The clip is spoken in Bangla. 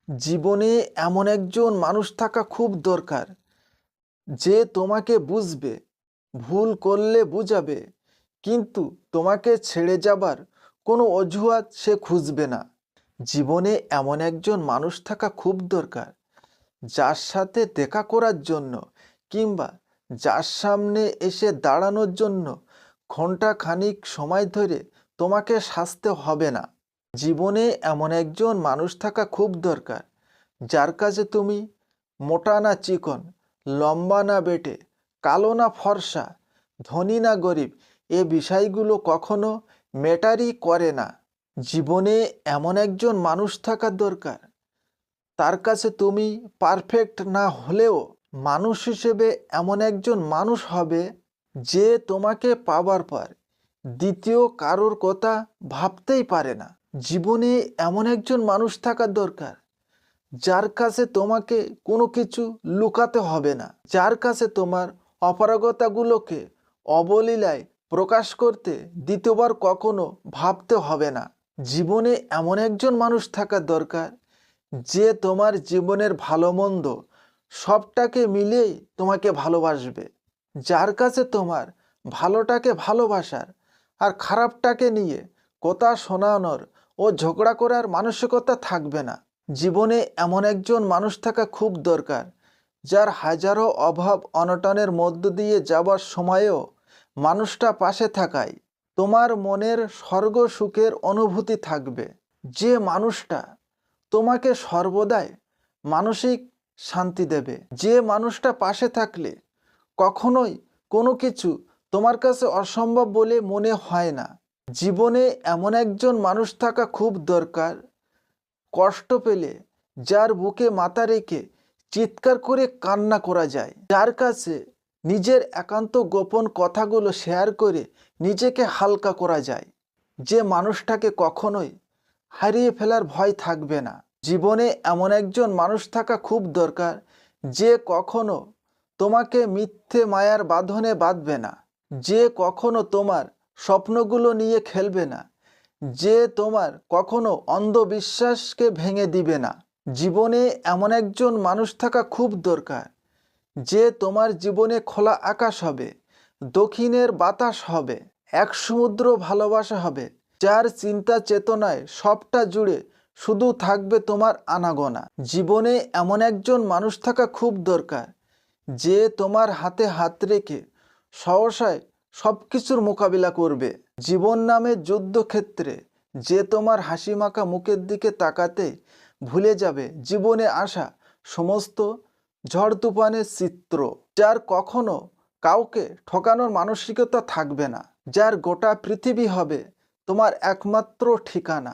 জীবনে এমন একজন মানুষ থাকা খুব দরকার, যে তোমাকে বুঝবে, ভুল করলে বুঝাবে, কিন্তু তোমাকে ছেড়ে যাবার কোনো অজুহাত সে খুঁজবে না। জীবনে এমন একজন মানুষ থাকা খুব দরকার, যার সাথে দেখা করার জন্য কিংবা যার সামনে এসে দাঁড়ানোর জন্য ঘন্টা খানিক সময় ধরে তোমাকে সাজতে হবে না। জীবনে এমন একজন মানুষ থাকা খুব দরকার, যার কাছে তুমি মোটা না চিকন, লম্বা না বেটে, কালো না ফর্সা, ধনী না গরিব, এ বিষয়গুলো কখনো ম্যাটারই করে না। জীবনে এমন একজন মানুষ থাকা দরকার, তার কাছে তুমি পারফেক্ট না হলেও মানুষ হিসেবে এমন একজন মানুষ হবে, যে তোমাকে পাবার পর দ্বিতীয় কারোর কথা ভাবতেই পারে না। জীবনে এমন একজন মানুষ থাকা দরকার, যার কাছে তোমাকে কোনো কিছু লুকাতে হবে না, যার কাছে তোমার অপারগতাগুলোকে অবলীলায় প্রকাশ করতে দ্বিতীয়বার কখনো ভাবতে হবে না। জীবনে এমন একজন মানুষ থাকা দরকার, যে তোমার জীবনের ভালো মন্দ সবটাকে মিলিয়েই তোমাকে ভালোবাসবে, যার কাছে তোমার ভালোটাকে ভালোবাসার আর খারাপটাকে নিয়ে কথা শোনানোর ও ঝগড়া করার মানসিকতা থাকবে না। জীবনে এমন একজন মানুষ থাকা খুব দরকার, যার হাজারো অভাব অনটনের মধ্য দিয়ে যাবার সময়েও মানুষটা পাশে থাকায় তোমার মনের স্বর্গ সুখের অনুভূতি থাকবে। যে মানুষটা তোমাকে সর্বদাই মানসিক শান্তি দেবে, যে মানুষটা পাশে থাকলে কখনোই কোনো কিছু তোমার কাছে অসম্ভব বলে মনে হয় না। জীবনে এমন একজন মানুষ থাকা খুব দরকার, কষ্ট পেলে যার বুকে মাথা রেখে চিৎকার করে কান্না করা যায়, যার কাছে নিজের একান্ত গোপন কথাগুলো শেয়ার করে নিজেকে হালকা করা যায়, যে মানুষটাকে কখনোই হারিয়ে ফেলার ভয় থাকবে না। জীবনে এমন একজন মানুষ থাকা খুব দরকার, যে কখনো তোমাকে মিথ্যে মায়ার বাঁধনে বাঁধবে না, যে কখনো তোমার স্বপ্নগুলো নিয়ে খেলবে না, যে তোমার কখনো অন্ধবিশ্বাসকে ভেঙে দিবে না। জীবনে এমন একজন মানুষ থাকা খুব দরকার, যে তোমার জীবনে খোলা আকাশ হবে, দক্ষিণের বাতাস হবে, এক সমুদ্র ভালোবাসা হবে, যার চিন্তা চেতনায় সবটা জুড়ে শুধু থাকবে তোমার আনাগোনা। জীবনে এমন একজন মানুষ থাকা খুব দরকার, যে তোমার হাতে হাত রেখে সহসায় সব কিছুর মোকাবিলা করবে। জীবন নামে যুদ্ধক্ষেত্রে যে তোমার হাসিমাখা মুখের দিকে তাকাতে ভুলে যাবে জীবনে আসা সমস্ত ঝড় তুফানের চিত্র, যার কখনো কাউকে ঠকানোর মানসিকতা থাকবে না, যার গোটা পৃথিবী হবে তোমার একমাত্র ঠিকানা।